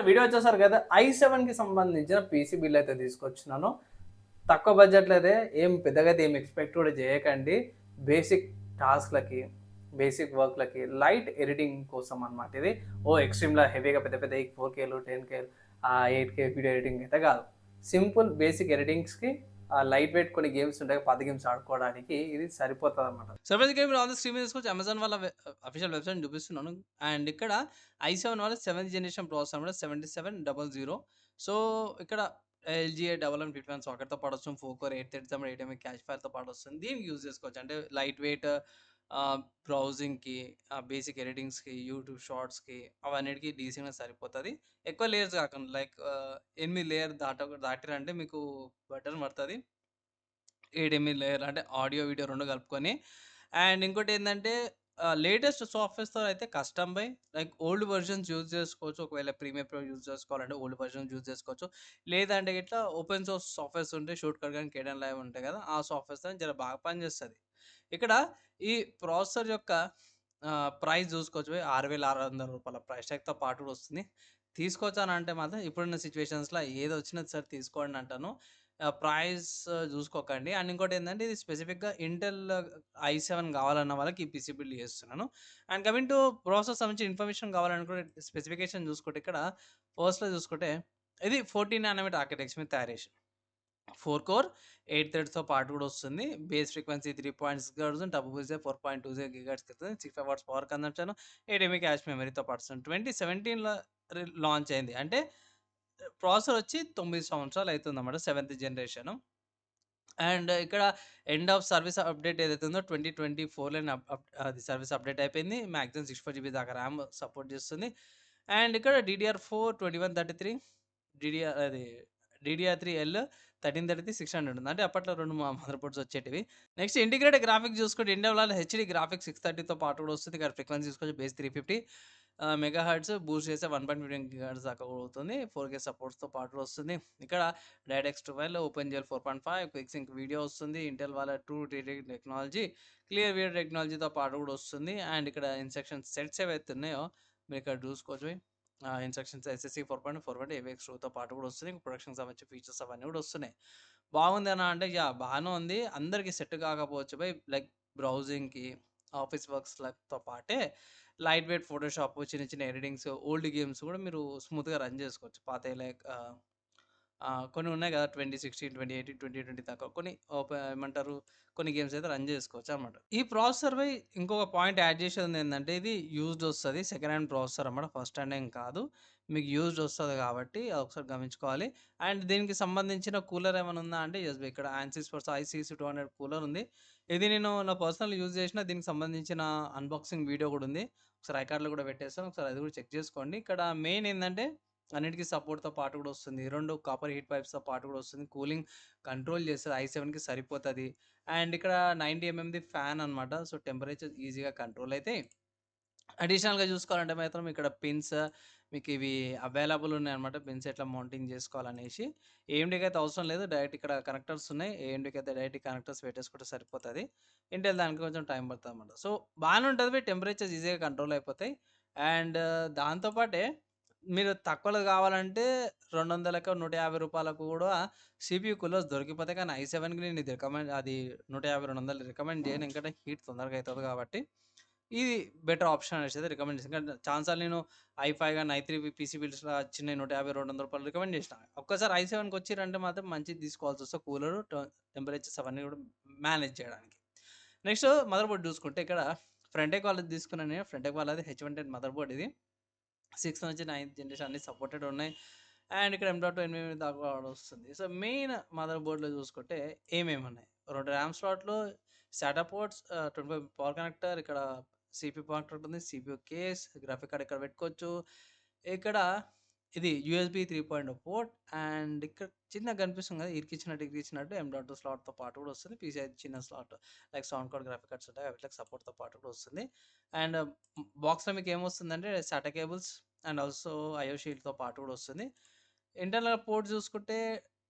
Video వచ్చేసారు కదా, i7కి సంబంధించిన పీసీ బిల్ అయితే తీసుకొచ్చినాను. తక్కువ బడ్జెట్‌లో అయితే ఏం పెద్దగా అయితే ఏం ఎక్స్‌పెక్ట్ కూడా చేయకండి. బేసిక్ టాస్క్‌లకి, బేసిక్ వర్క్‌లకి, లైట్ ఎడిటింగ్ కోసం అన్నమాట ఇది. ఎక్స్‌ట్రీమ్‌లా హెవీగా పెద్ద పెద్దయి 4Kలు, 10K 8K వీడియో ఎడిటింగ్ అయితే కాదు. సింపుల్ బేసిక్ ఎడిటింగ్స్‌కి లైట్ వెయిట్ కొన్ని గేమ్స్ ఉంటాయి. పాత గేమ్స్ ఆడుకోవడానికి ఇది సరిపోతదన్నమాట. Surprise game on the stream తీసుకోవచ్చు. అమెజాన్ వాళ్ళ అఫీషియల్ వెబ్‌సైట్ చూపిస్తున్నాను. అండ్ ఇక్కడ i7 వాళ్ళ 7th జనరేషన్ ప్రాసెసర్ అన్నమాట 7700. సో, ఇక్కడ ఎల్‌జీఏ 1151 సాకెట్‌తో పాటు వస్తుంది. 4 కోర్ 837 8 క్యాష్ ఫైర్‌తో పాటు వస్తుంది. దీనికి యూజ్ చేసుకోవచ్చు. అంటే లైట్ వెయిట్ బ్రౌజింగ్‌కి, బేసిక్ ఎడిటింగ్స్‌కి, యూట్యూబ్ షార్ట్స్‌కి అవన్నిటికి డీసెంట్‌గా సరిపోతది. ఎక్కువ లేయర్స్ కాకుండా లైక్ 8 లేయర్ దాటిరంటే మీకు బటన్ పడతది. 7 ఎంఎల్ లేయర్ అంటే ఆడియో, వీడియో 2 కలుపుకొని. అండ్ ఇంకోటేందంటే లేటెస్ట్ సాఫ్ట్‌వేర్స్‌తో అయితే కష్టం by like old versions use చేసుకోవచ్చు. ఒకవేళ ప్రీమియర్ ప్రో యూజ్ చేసుకోవాలంటే ఓల్డ్ వెర్షన్స్ యూజ్ చేసుకోవచ్చు. లేదంటే గిట్లా ఓపెన్ సోర్స్ సాఫ్ట్‌వేర్స్ ఉంటాయి. షార్ట్‌కట్ గాని, కేడెన్ లైవ్ ఉంటాయి కదా! ఆ సాఫ్ట్‌వేర్స్‌తో జర బాగా పనిచేస్తది. ఇక్కడ ఈ ప్రాసెసర్ యొక్క ప్రైస్ చూసుకోవచ్చు బై రూ. 6,600 ప్రైస్ ట్యాగ్‌తో పాటు కూడా వస్తుంది. తీసుకోవచ్చనంటే మాత్రం ఇప్పుడున్న సిట్యుయేషన్స్‌లో ఏదొచ్చినా సరే తీసుకోండి అంటాను. ప్రైస్ జూసుకోకండి. అండ్ ఇంకోటేందంటే ఇది స్పెసిఫిక్‌గా ఇంటెల్ i7 గావాలన్న వాళ్ళకి ఈ పీసీ బిల్డ్ చేస్తున్నాను. అండ్ కమింగ్ టు ప్రాసెస్ సంబంధించిన ఇన్ఫర్మేషన్ కావాలనుకుంటే స్పెసిఫికేషన్ చూసుకుంటే ఇక్కడ ఫస్ట్‌లో చూసుకుంటే ఇది 14 నానోమీటర్ ఆర్కిటెక్చర్ మీద తయారు చేసింది. 4 కోర్ 8 థ్రెడ్స్‌తో పాటు కూడా వస్తుంది. Base frequency 3.6 gigahertz, turbo boost 4.20 గిగాహెర్ట్జ్‌కి ఇస్తుంది. 65 watts power consumption, 8 MB cache మెమరీతో పాటు వస్తుంది. 2017లో లాంచ్ అయింది. అంటే ప్రాసెసర్ వచ్చి 9 సంవత్సరాలు అయితుందన్నమాట. 7th generation. అండ్ ఇక్కడ ఎండ్ ఆఫ్ సర్వీస్ అప్డేట్ ఏదైతే ఉందో 2024లోనే అది సర్వీస్ అప్డేట్ అయిపోయింది. మాక్సిమం 64 జీబీ దాకా ర్యామ్ సపోర్ట్ చేస్తుంది. అండ్ ఇక్కడ DDR4 2133 అది DDR3L 1333 600 ఉంది. అంటే అప్పట్లో 2 మదర్ బోర్డ్స్ వచ్చేటివి. నెక్స్ట్ ఇంటిగ్రేటెడ్ గ్రాఫిక్స్ చూసుకుంటే ఇంటెల్ హెచ్‌డీ గ్రాఫిక్స్ 630తో పాటు కూడా వస్తుంది. ఇక్కడ ఫ్రీక్వెన్సీ చూసుకోవచ్చు బేస్ 350 మెగాహెర్ట్జ్ బూస్ట్ చేస్తే 1.15 గిగాహెర్ట్జ్ దాకా కూడా అవుతుంది. 4K సపోర్ట్స్‌తో పాటు కూడా వస్తుంది. ఇక్కడ డైరెక్ట్‌ఎక్స్ 12 ఓపెన్‌జిఎల్ 4.5 క్విక్ సింక్ వీడియో వస్తుంది. ఇంటెల్ వాళ్ళ ట్రూ డీడెక్ టెక్నాలజీ, క్లియర్ వీడియో టెక్నాలజీతో పాటు కూడా వస్తుంది. అండ్ ఇక్కడ ఇన్‌స్ట్రక్షన్ సెట్స్ ఏవైతే ఉన్నాయో మీరు ఇక్కడ చూసుకోవచ్చు. ఇన్‌స్ట్రక్షన్స్ ఎస్ఎస్‌సి 4.4 ఏవిఎక్స్ 2తో పాటు కూడా వస్తుంది. ప్రొడక్షన్‌కి సంబంధించిన ఫీచర్స్ అవన్నీ కూడా వస్తున్నాయి. బాగుందేనా అంటే బానే ఉంది. అందరికి సెట్ కాకపోవచ్చు లైక్ బ్రౌజింగ్‌కి, ఆఫీస్ వర్క్స్‌లతో పాటే లైట్ వెయిట్ ఫోటోషాప్, చిన్న చిన్న ఎడిటింగ్స్, ఓల్డ్ గేమ్స్ కూడా మీరు స్మూత్‌గా రన్ చేసుకోవచ్చు. పాతయి లైక్ కొన్ని ఉన్నాయి కదా! 2016, 2018, 2020 దాకా కొన్ని ఏమంటారు కొన్ని గేమ్స్ అయితే రన్ చేసుకోవచ్చనమాట. ఈ ప్రాసెసర్‌పై ఇంకొక పాయింట్ యాడ్ చేసేదేందంటే ఇది యూజ్డ్ వస్తది. సెకండ్ హ్యాండ్ ప్రాసెసర్ అన్నమాట. ఫస్ట్ హ్యాండ్ ఏం కాదు. మీకు యూజ్డ్ వస్తది కాబట్టి అదొకసారి గమనించుకోవాలి. అండ్ దీనికి సంబంధించిన కూలర్ ఏమైనా ఉందా అంటే యెస్ బై ఇక్కడ యాన్సిస్ ఫోర్స్ ఐసీసీ 200 కూలర్ ఉంది. ఇది నేను నా పర్సనల్ యూజ్ చేసిన దీనికి సంబంధించిన అన్బాక్సింగ్ వీడియో కూడా ఉంది. ఒకసారి ఐకార్డ్‌లో కూడా పెట్టేస్తాను. ఒకసారి అది కూడా చెక్ చేసుకోండి. ఇక్కడ మెయిన్ ఏందంటే అన్నిటికి సపోర్ట్‌తో పాటు కూడా వస్తుంది. 2 కాపర్ హీట్ పైప్స్‌తో పాటు కూడా వస్తుంది. కూలింగ్ కంట్రోల్ చేస్తది. i7కి సరిపోతది. అండ్ ఇక్కడ 90 ఎంఎంది ఫ్యాన్ అన్నమాట. సో, టెంపరేచర్ ఈజీగా కంట్రోల్ అయితాయి. అడిషనల్‌గా చూసుకోవాలంటే మాత్రం ఇక్కడ పిన్స్ మీకివి అవైలబుల్ ఉన్నాయన్నమాట. పిన్స్ ఎట్లా మౌంటింగ్ చేసుకోవాలనేసి. ఏఎండీకి అయితే అవసరం లేదు. డైరెక్ట్ ఇక్కడ కనెక్టర్స్ ఉన్నాయి. ఏఎండీకి అయితే డైరెక్ట్ కనెక్టర్స్ పెట్టేసుకుంటే సరిపోతది. ఇంటెల్ దానికి కొంచెం టైం పడతదన్నమాట. సో, బానే ఉంటది. టెంపరేచర్స్ ఈజీగా కంట్రోల్ అయిపోతాయి. అండ్ దాంతో పాటే మీరు తక్కువలో కావాలంటే 200కు, రూ. 150కు కూడా సీపీయూ కూలర్స్ దొరికిపోతాయి. కానీ i7కి నేను ఇది రికమెండ్ అది 150, 200 రికమెండ్ చేయను. ఎందుకంటే హీట్ తొందరగా అయితది కాబట్టి. ఇది బెటర్ ఆప్షన్ అనేసి రికమెండ్ చేస్తాను. ఎందుకంటే చాలా సార్లు నేను ఐ5 గాని, ఐ3 పీసీ బిల్డ్స్‌లో చిన్నయి రూ. 150, రూ. 200 రికమెండ్ చేసిన. ఒక్కసారి i7కి వచ్చిర్రంటే మాత్రం మంచిది తీసుకోవాల్సొస్తది కూలరు, టెంపరేచర్స్ అవన్నీ కూడా మేనేజ్ చేయడానికి. నెక్స్ట్ మదర్ బోర్డ్ చూసుకుంటే ఇక్కడ ఫ్రంటెక్ వాళ్ళది తీసుకున్నాను నేను. ఫ్రంటెక్ వాళ్ళది హెచ్110 మదర్ బోర్డ్ ఇది. 6 నుంచి 9థ్ జనరేషన్ అన్నీ సపోర్టెడ్ ఉన్నాయి. అండ్ ఇక్కడ M.2 8 దాకా కూడా వస్తుంది. సో, మెయిన్ మదర్ బోర్డ్‌లో చూసుకుంటే ఏమేమి ఉన్నాయి? 2 ర్యామ్ స్లాట్లు, SATA పోర్ట్స్, 25 పవర్ కనెక్టర్, ఇక్కడ CPU పవర్ కనెక్టర్ ఉంది. CPU కేస్, గ్రాఫిక్ కార్డ్ ఇక్కడ పెట్టుకోవచ్చు. ఇక్కడ ఇది యూఎస్‌బీ 3.0 పోర్ట్ అండ్ ఇక్కడ చిన్నగా కనిపిస్తుంది కదా! ఇరికిచ్చినట్టు M.2 స్లాట్‌తో పాటు కూడా వస్తుంది. PCI చిన్న slot like sound card, graphic cards ఉంటాయి. వీటికి సపోర్ట్‌తో పాటు కూడా వస్తుంది. అండ్ బాక్స్‌లో మీకు ఏమొస్తుందంటే SATA cables and also IO షీల్డ్‌తో పాటు కూడా వస్తుంది. ఇంటర్నల్ పోర్ట్ చూసుకుంటే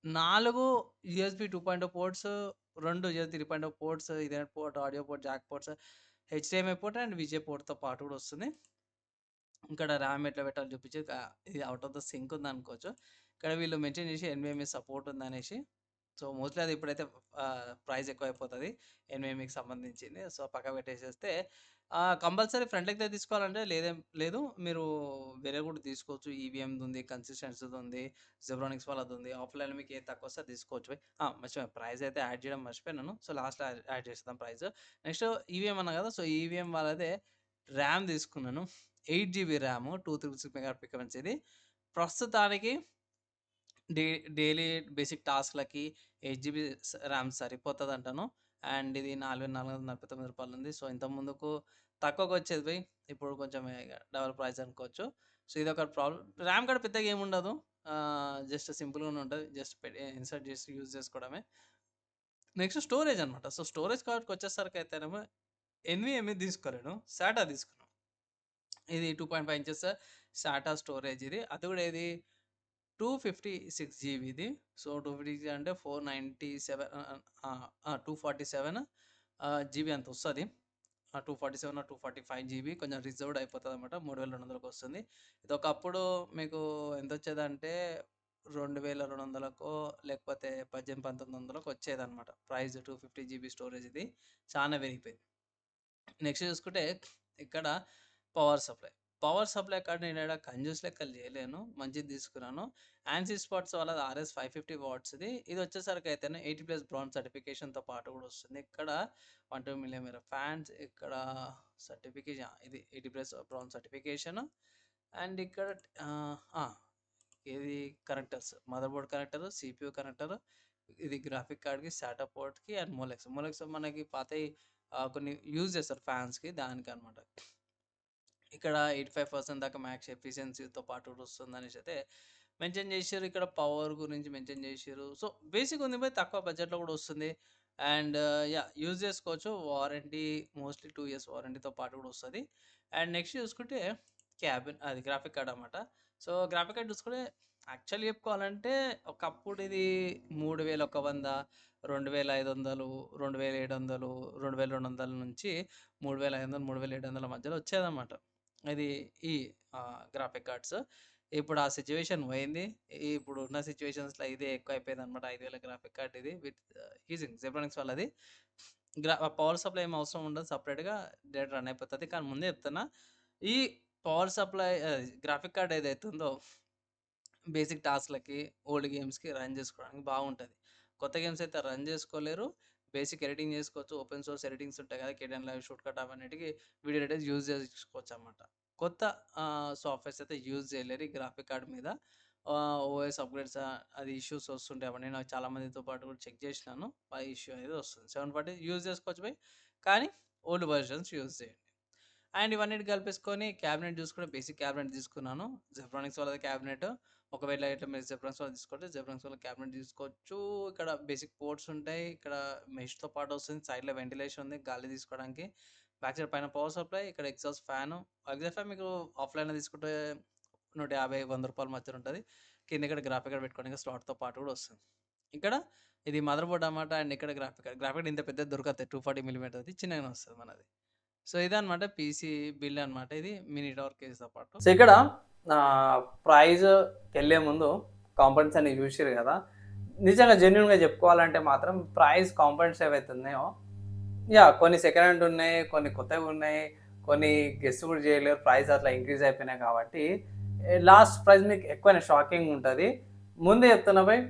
4 USB 2.0 ports, 2 USB 3.0 ports, ethernet port, audio port, jack ports, HDMI port and VGA పోర్ట్‌తో పాటు కూడా వస్తుంది. ఇక్కడ ర్యామ్ ఎట్లా పెట్టాలో చూపించి ఇది ఔట్ ఆఫ్ ద సింక్ ఉందనుకోవచ్చు. ఇక్కడ వీళ్ళు మెన్షన్ చేసి ఎన్‌విఎంఈ సపోర్ట్ ఉందనేసి. సో, మోస్ట్‌లీ అది ఇప్పుడైతే ప్రైస్ ఎక్కువైపోతది. ఎన్‌విఎంఈకి సంబంధించింది. సో, పక్కకు పెట్టేసేస్తే కంపల్సరీ ఫ్రంట్‌లెక్‌దే తీసుకోవాలంటే లేదు. మీరు వేరే కూడా తీసుకోవచ్చు. ఈవీఎంది ఉంది, కన్సిస్టెన్సీది ఉంది, జెబ్రానిక్స్ వాళ్ళది ఉంది. ఆఫ్‌లైన్‌లో మీకు ఏది తక్కువొస్తే అది తీసుకోవచ్చు బయ్. మర్చిపోయాను ప్రైస్ అయితే యాడ్ చేయడం మర్చిపోయాను. సో, లాస్ట్‌లో యాడ్ చేసేద్దాం ప్రైస్. నెక్స్ట్ ఈవీఎం అన్నా కదా! సో, ఈవీఎం వాళ్ళదే ర్యామ్ తీసుకున్నాను. 8 జీబీ ర్యామ్ 256 మెగా పికమెన్స్ ఇది. ప్రస్తుతానికి డే డైలీ బేసిక్ టాస్క్‌లకి 8 జీబీ ర్యామ్ సరిపోతదంటాను. అండ్ ఇది రూ. 4449 ఉంది. సో, ఇంతకు ముందుకు తక్కువకొచ్చేది బయ్. ఇప్పుడు కొంచెం డబుల్ ప్రైస్ అనుకోవచ్చు. సో, ఇదొక ప్రాబ్లమ్. ర్యామ్ కూడా పెద్దగా ఏముండదు. జస్ట్ సింపుల్‌గానే ఉంటది. జస్ట్ ఇన్సర్ట్ చేసి యూజ్ చేసుకోవడమే. నెక్స్ట్ స్టోరేజ్ అనమాట. సో, స్టోరేజ్ కార్డ్‌కొచ్చేసరికయితేనేమో ఎన్‌విఎంఈ తీసుకోలేను. సాటా తీసుకున్నాను. ఇది 2.5 ఇంచెస్ సాటా స్టోరేజ్ ఇది. అది కూడా ఏది 256 జీబీది. సో, 256 అంటే 497 247 జీబీ అంతొస్తది. 247 ఆర్ 245 జీబీ కొంచెం రిజర్వ్డ్ అయిపోతదనమాట. 3200కి వస్తుంది. ఇదొకప్పుడు మీకు ఎంతొచ్చేదంటే 2200కో లేకపోతే 18, 1900కో వచ్చేదనమాట. ప్రైస్ 250 జీబీ స్టోరేజ్ ఇది. చానా పెరిగిపోయింది. నెక్స్ట్ చూసుకుంటే ఇక్కడ పవర్ సప్లై. పవర్ సప్లై కాడ నేను ఈడ కంజూస్ లెక్కలు చేయలేను. మంచిది తీసుకున్నాను. యాన్సీ స్పాట్స్ వాళ్ళది ఆర్ఎస్ 550 వాట్స్‌ది. ఇది వచ్చేసరికి అయితేనే 80+ బ్రాంజ్ సర్టిఫికేషన్‌తో పాటు కూడా వస్తుంది. ఇక్కడ 12 మిల్లీమీటర్ ఫ్యాన్స్ ఇక్కడ సర్టిఫికేషన్ ఇది 80+ బ్రాంజ్ సర్టిఫికేషన్. అండ్ ఇక్కడ ఆహ్, ఆ! ఇది connectors mother board connector, CPU connector, ఇది గ్రాఫిక్ కార్డ్‌కి, సాటా పోర్ట్‌కి అండ్ మోలెక్స్. మోలెక్స్ మనకి పాతయి కొన్ని యూజ్ చేస్తారు ఫ్యాన్స్‌కి దానికనమాట. ఇక్కడ 85% దాకా మ్యాక్స్ ఎఫిషియన్సీతో పాటు వస్తుందనేసి అయితే మెన్షన్ చేసిర్రు. ఇక్కడ పవర్ గురించి మెన్షన్ చేసిర్రు. సో, బేసిక్ ఉంది బై తక్కువ బడ్జెట్‌లో కూడా వస్తుంది. And yeah! యూజ్ చేసుకోవచ్చు. వారంటీ మోస్ట్‌లీ 2 ఇయర్స్ వారంటీతో పాటు కూడా వస్తది. అండ్ నెక్స్ట్ చూసుకుంటే క్యాబిన్ అది గ్రాఫిక్ కార్డ్ అనమాట. సో, గ్రాఫిక్ కార్డ్ చూసుకుంటే యాక్చువల్లీ చెప్పుకోవాలంటే ఒకప్పుడు ఇది 3100, 2500, 2700, 2200 నుంచి 3500, 3700 మధ్యలో వచ్చేదన్నమాట. ఇది ఈ గ్రాఫిక్ కార్డ్స్. ఇప్పుడు ఆ సిట్యుయేషన్ పోయింది. ఇప్పుడున్న సిట్యుయేషన్స్‌లో ఇదే ఎక్కువైపోయిందనమాట. 5000 గ్రాఫిక్ కార్డ్ ఇది విత్ యూజింగ్ జెబ్రానిక్స్ వాళ్ళది. పవర్ సప్లై ఏమి అవసరం ఉండదు. సెపరేట్‌గా డైరెక్ట్ రన్ అయిపోతది. కానీ ముందే చెప్తున్నా ఈ పవర్ సప్లై గ్రాఫిక్ కార్డ్ ఏదైతే ఉందో బేసిక్ టాస్క్‌లకి, ఓల్డ్ గేమ్స్‌కి రన్ చేసుకోవడానికి బాగుంటది. కొత్త గేమ్స్ అయితే రన్ చేసుకోలేరు. బేసిక్ ఎడిటింగ్ చేసుకోవచ్చు. ఓపెన్ సోర్స్ ఎడిటింగ్స్ ఉంటాయి కదా! కేడెన్ లైవ్, షూట్‌కట్ అవన్నిటికి వీడియో ఎడిటర్స్ యూజ్ చేసుకోవచ్చనమాట. కొత్త సాఫ్ట్‌వేర్స్ అయితే యూజ్ చేయలేరు ఈ గ్రాఫిక్ కార్డ్ మీద. ఓఎస్ అప్‌గ్రేడ్స్ అది ఇష్యూస్ వస్తుంటాయి. అవన్నీ నాకు చాలా మందితో పాటు కూడా చెక్ చేసినాను. ఆ ఇష్యూ అనేది వస్తుంది. 740 యూజ్ చేసుకోవచ్చు బై. కానీ ఓల్డ్ వెర్షన్స్ యూజ్ చేయండి. అండ్ ఇవన్నిటి కలిపేసుకొని క్యాబినెట్ చూసుకుంటే బేసిక్ క్యాబినెట్ తీసుకున్నాను. జెబ్రానిక్స్ వాళ్ళది క్యాబినెట్. ఒకవేళ ఇట్లా మీరు జెబ్రానిక్స్ వాళ్ళది తీసుకుంటే జెబ్రానిక్స్ వాళ్ళ క్యాబినెట్ తీసుకోవచ్చు. ఇక్కడ బేసిక్ పోర్ట్స్ ఉంటాయి. ఇక్కడ మెష్‌తో పాటు వస్తుంది. సైడ్‌లో వెంటిలేషన్ ఉంది గాలి తీసుకోవడానికి. బ్యాక్ సైడ్ పైన పవర్ సప్లై. ఇక్కడ ఎగ్జాస్ట్ ఫ్యాను. ఎగ్జాస్ట్ ఫ్యాన్ మీకు ఆఫ్‌లైన్‌లో తీసుకుంటే రూ. 150, రూ. 100 మధ్యన ఉంటది. కింద ఇక్కడ గ్రాఫిక్ కార్డ్ పెట్టుకోవడానికి స్లాట్‌తో పాటు కూడా వస్తుంది. ఇక్కడ ఇది మదర్ బోర్డ్ అన్నమాట. అండ్ ఇక్కడ గ్రాఫిక్ కార్డ్. గ్రాఫిక్ కార్డ్ ఇంత పెద్దది దొరకదు. 240 మిల్లీమీటర్‌ది చిన్నగానే వస్తది మనది. సో, ఇదనమాట పీసీ బిల్డ్ అనమాట. ఇది మినీ టవర్ కేస్‌తో పాటు. సో ఇక్కడ ప్రైజ్‌కెళ్ళే ముందు కాంపోనెంట్స్ అన్ని చూసిర్రు కదా! నిజంగా జెన్యూన్‌గా చెప్పుకోవాలంటే మాత్రం ప్రైస్ కాంపోనెంట్స్ ఏవైతే ఉన్నాయో యాహ్! కొన్ని సెకండ్ హ్యాండ్ ఉన్నాయి. కొన్ని కొత్తవి ఉన్నాయి. కొన్ని గెస్ కూడా చేయలేరు. ప్రైస్ అట్లా ఇంక్రీజ్ అయిపోయినాయి కాబట్టి లాస్ట్ ప్రైస్ మీకు ఎక్కువనే షాకింగ్ ఉంటది. ముందే చెప్తున్నా బయ్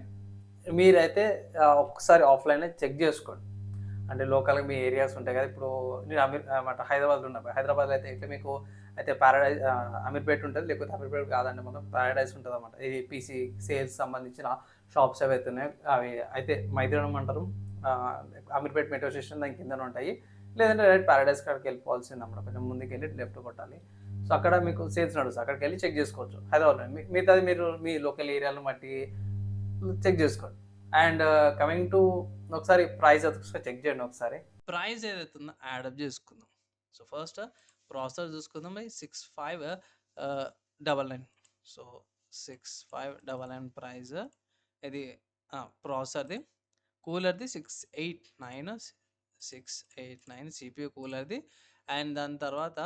మీరైతే ఒక్కసారి ఆఫ్‌లైన్‌లో చెక్ చేసుకోండి. అంటే లోకల్‌గా మీ ఏరియాస్ ఉంటాయి కదా! ఇప్పుడు నేను హైదరాబాద్‌లో ఉన్నా. హైదరాబాద్‌లో అయితే ఇట్లా మీకు అయితే అమీర్పేట్ ఉంటది. లేకపోతే అమీర్పేట్ కాదండి మనం పారడైజ్ ఉంటదన్నమాట. ఇది పీసీ సేల్స్ సంబంధించిన షాప్స్ ఏవైతే ఉన్నాయో అవి అయితే మైత్రివనం అంటారు. ఆహ్, అమీర్పేట్ మెట్రో స్టేషన్ దాని కిందనే ఉంటాయి. లేదంటే డైరెక్ట్ పారడైజ్ కాడికి వెళ్ళిపోవాల్సిందన్నమాట. కొంచెం ముందుకెళ్ళి లెఫ్ట్ కొట్టాలి. సో, అక్కడ మీకు సేల్స్ నడుస్తాయి. అక్కడికెళ్ళి చెక్ చేసుకోవచ్చు. హైదరాబాద్‌లో మిగతాది మీరు మీ లోకల్ ఏరియాలను బట్టి చెక్ చేసుకోండి. అండ్ కమింగ్ టు ఒకసారి ప్రైస్ ఒకసారి చెక్ చేయండి ఒకసారి. ప్రైస్ ఏదైతే ఉందో యాడప్ చేసుకుందాం. సో, ఫస్ట్ ప్రాసెసర్ చూసుకుందాం బై 6599. So, 6599 price. ఇది ప్రాసెసర్‌ది. కూలర్‌ది 689 సిపియూ కూలర్‌ది. అండ్ దాని తర్వాత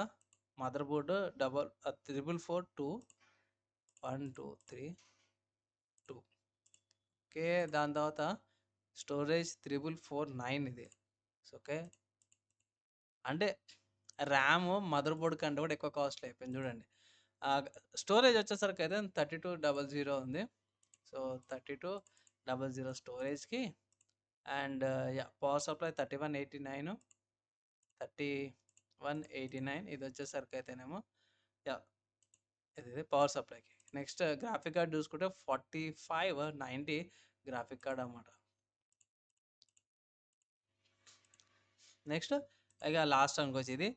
మదర్ బోర్డు 4442123 ఓకే. దాని తర్వాత స్టోరేజ్ 3449 ఇది. ఓకే. అంటే ర్యామ్ మదర్ బోర్డ్ కంటే కూడా ఎక్కువ కాస్ట్లీ అయిపోయింది చూడండి. స్టోరేజ్ వచ్చేసరికి అయితే 3200 ఉంది. సో 3200 స్టోరేజ్కి అండ్ పవర్ సప్లై 3189 ఇది వచ్చేసరికి అయితేనేమో ఇది పవర్ సప్లైకి. నెక్స్ట్ గ్రాఫిక్ కార్డ్ చూసుకుంటే 4590 గ్రాఫిక్ కార్డ్ అన్నమాట. నెక్స్ట్ ఇక లాస్ట్ అనుకోవచ్చు ఇది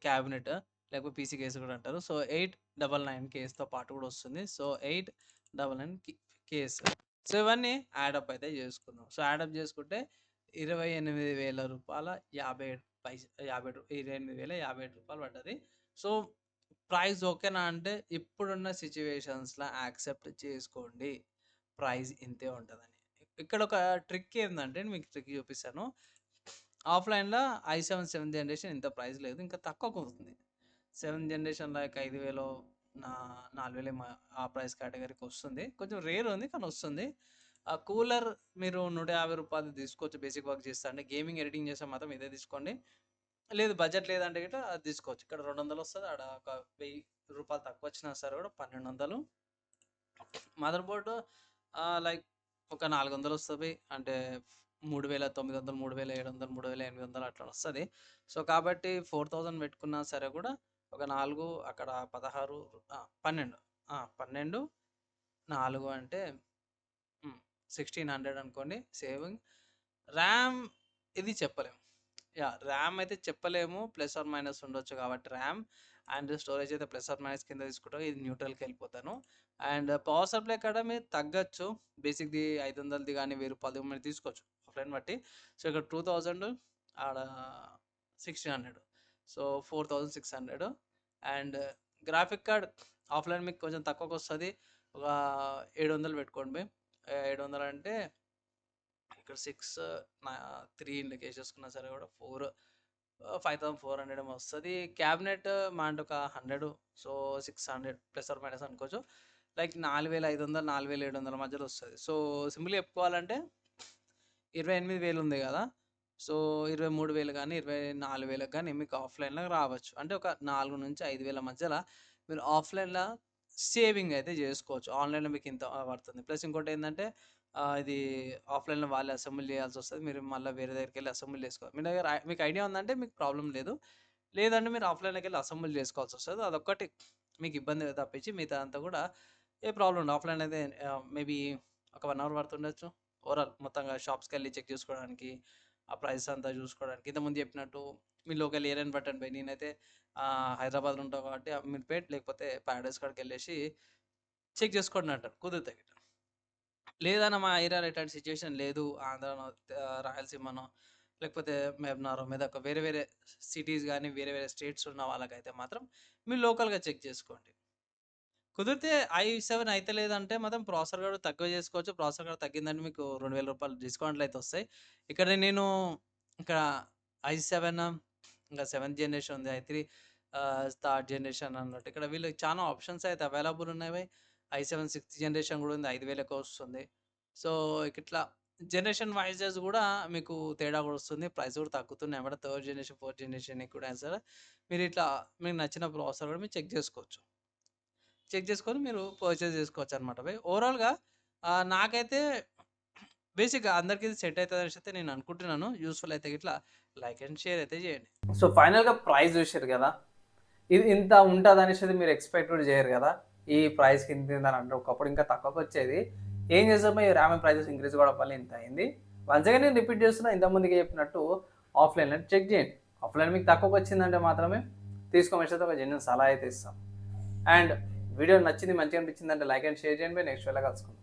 క్యాబినెట్ లేకపోతే పీసీ కేసు కూడా అంటారు. సో 899 కేసుతో పాటు కూడా వస్తుంది. So 899 case. సో ఇవన్నీ యాడప్ అయితే చేసుకుందాం. సో యాడప్ చేసుకుంటే 28,000 రూపాయల 28,057 రూపాయలు పడ్డది. సో ప్రైస్ ఓకేనా అంటే ఇప్పుడున్న సిచ్యువేషన్స్లో యాక్సెప్ట్ చేసుకోండి, ప్రైస్ ఇంతే ఉంటుందని. ఇక్కడ ఒక ట్రిక్ ఏంటంటే మీకు ట్రిక్ చూపిస్తాను. ఆఫ్లైన్లో i7 7th జనరేషన్ ఇంత ప్రైస్ లేదు, ఇంకా తక్కువకు వస్తుంది. 7th జనరేషన్ లైక్ 5,000 4,000 ఆ ప్రైస్ కేటగిరీకి వస్తుంది. కొంచెం రేర్ ఉంది కానీ వస్తుంది. ఆ కూలర్ మీరు 150 రూపాయలు తీసుకోవచ్చు. బేసిక్ వర్క్ చేస్తా అంటే గేమింగ్ ఎడిటింగ్ చేస్తే మాత్రం ఇదే తీసుకోండి. లేదు బడ్జెట్ లేదంటే గిట్ట అది తీసుకోవచ్చు. ఇక్కడ 200 వస్తుంది, ఆడ ఒక 1000 రూపాయలు తక్కువ వచ్చినా సరే కూడా 1200. మదర్ బోర్డు లైక్ ఒక 400 వస్తుంది, అంటే 3,900 3,700 3,800 అట్లా వస్తుంది. సో కాబట్టి 4000 పెట్టుకున్నా సరే కూడా ఒక 4 అక్కడ 16 12 12 4 అంటే 1600 అనుకోండి సేవింగ్. ర్యామ్ ఇది చెప్పలేము, ర్యామ్ అయితే చెప్పలేము, ప్లస్ ఆర్ మైనస్ ఉండొచ్చు. కాబట్టి ర్యామ్ అండ్ స్టోరేజ్ అయితే ప్లస్ ఆర్ మైనస్ కింద తీసుకుంటాం, ఇది న్యూట్రల్కి వెళ్ళిపోతాను. అండ్ పవర్ సప్లై కూడా మీరు తగ్గచ్చు, బేసిక్ది 500ది కానీ 1000 రూపాయలది మీరు తీసుకోవచ్చు ఆఫ్లైన్ బట్టి. సో ఇక్కడ 2000 ఆడ 1600, so 4600. And graphic card offline మీకు కొంచెం తక్కువకి వస్తుంది, ఒక 700 పెట్టుకోండి. 700 అంటే ఇక్కడ 6 3 ఇందులోకి వేసేసుకున్నా సరే కూడా 5400 ఏమో వస్తుంది. క్యాబినెట్ మా అంటే ఒక 100, సో 600 ప్లస్ ఆర్ మైనస్ అనుకోవచ్చు. లైక్ 4500 4700 మధ్యలో వస్తుంది. సో సింపుల్గా చెప్పుకోవాలంటే 28,000 ఉంది కదా, సో 23,000 కానీ 24,000 కానీ మీకు ఆఫ్లైన్లో రావచ్చు. అంటే ఒక 4 నుంచి 5,000 మధ్యలో మీరు ఆఫ్లైన్లో సేవింగ్ అయితే చేసుకోవచ్చు. ఆన్లైన్లో మీకు ఇంత పడుతుంది. ప్లస్ ఇంకోటి ఏంటంటే ఇది ఆఫ్లైన్లో వాళ్ళే అసెంబుల్ చేయాల్సి వస్తుంది, మీరు మళ్ళీ వేరే దగ్గరికి వెళ్ళి అసెంబుల్ చేసుకోవాలి. మీ దగ్గర మీకు ఐడియా ఉందంటే మీకు ప్రాబ్లం లేదు, లేదంటే మీరు ఆఫ్లైన్లోకి వెళ్ళి అసెంబుల్ చేసుకోవాల్సి వస్తుంది. అదొక్కటి మీకు ఇబ్బంది తప్పించి మిగతా అంతా కూడా ఏ ప్రాబ్లం ఉండదు. ఆఫ్లైన్ అయితే మేబీ ఒక 1 అవర్ పడుతుండొచ్చు ఓవరాల్ మొత్తంగా షాప్స్కి వెళ్ళి చెక్ చేసుకోవడానికి, ఆ ప్రైస్ అంతా చూసుకోవడానికి. ఇంతకుముందు చెప్పినట్టు మీ లోకల్ ఏరియాని బట్టండి పోయి, నేనైతే హైదరాబాద్లో ఉంటాను కాబట్టి మీర్పేట్ లేకపోతే ప్యారడైస్ కాడికి వెళ్ళేసి చెక్ చేసుకోండి అంటారు కుదిరితే. లేదన్న మా ఏరియాలో ఎట్లాంటి సిచ్యువేషన్ లేదు, ఆంధ్రానో రాయలసీమనో లేకపోతే మెబ్నారో మెదక్ వేరే వేరే సిటీస్ కానీ వేరే వేరే స్టేట్స్ ఉన్న వాళ్ళకైతే మాత్రం మీరు లోకల్గా చెక్ చేసుకోండి. కుదిరితే i7 అయితే లేదంటే మాత్రం ప్రాసెసర్ కూడా తక్కువ చేసుకోవచ్చు. ప్రాసెసర్ కూడా తగ్గిందంటే మీకు 2,000 రూపాయలు డిస్కౌంట్లు అయితే వస్తాయి. ఇక్కడ నేను ఇక్కడ i7 ఇంకా 7th జనరేషన్ ఉంది, i3 థర్డ్ జనరేషన్ అన్నట్టు ఇక్కడ వీళ్ళకి చాలా ఆప్షన్స్ అయితే అవైలబుల్ ఉన్నాయి. i7 6th జనరేషన్ కూడా ఉంది, 5,000కి వస్తుంది. సో ఇట్లా జనరేషన్ వైజెస్ కూడా మీకు తేడా కూడా వస్తుంది, ప్రైస్ కూడా తగ్గుతున్నాయి అన్నమాట. 3rd జనరేషన్ 4th జనరేషన్ కూడా సరే మీరు ఇట్లా మీకు నచ్చిన ప్రాసెసర్ కూడా మీరు చెక్ చేసుకోవచ్చు. చెక్ చేసుకొని మీరు పర్చేస్ చేసుకోవచ్చు అనమాట. ఓవరాల్గా నాకైతే బేసిక్గా అందరికీ సెట్ అవుతుంది అనేసి అయితే నేను అనుకుంటున్నాను. యూస్ఫుల్ అయితే ఇట్లా లైక్ అండ్ షేర్ అయితే చేయండి. సో ఫైనల్గా ప్రైస్ చూసారు కదా, ఇది ఇంత ఉంటుంది అనేసి మీరు ఎక్స్పెక్ట్ కూడా చేయరు కదా. ఈ ప్రైస్కి ఇంత అని అంటే ఒకప్పుడు ఇంకా తక్కువకి వచ్చేది. ఏం చేస్తామో ఈ ర్యామ్ ప్రైజెస్ ఇంక్రీజ్ కూడా వల్ల ఇంత అయింది. వన్స్గా నేను రిపీట్ చేస్తున్నా, ఇంతకుముందుగా చెప్పినట్టు ఆఫ్లైన్లో చెక్ చేయండి. ఆఫ్లైన్ మీకు తక్కువకి వచ్చిందంటే మాత్రమే తీసుకోమేసి ఒక జెన్యున్ సలహా అయితే ఇస్తాం. అండ్ వీడియో నచ్చింది మంచిగా అనిపించిందంటే లైక్ అండ్ షేర్ చేయండి. నెక్స్ట్ వేళ కలుసుకుందాం.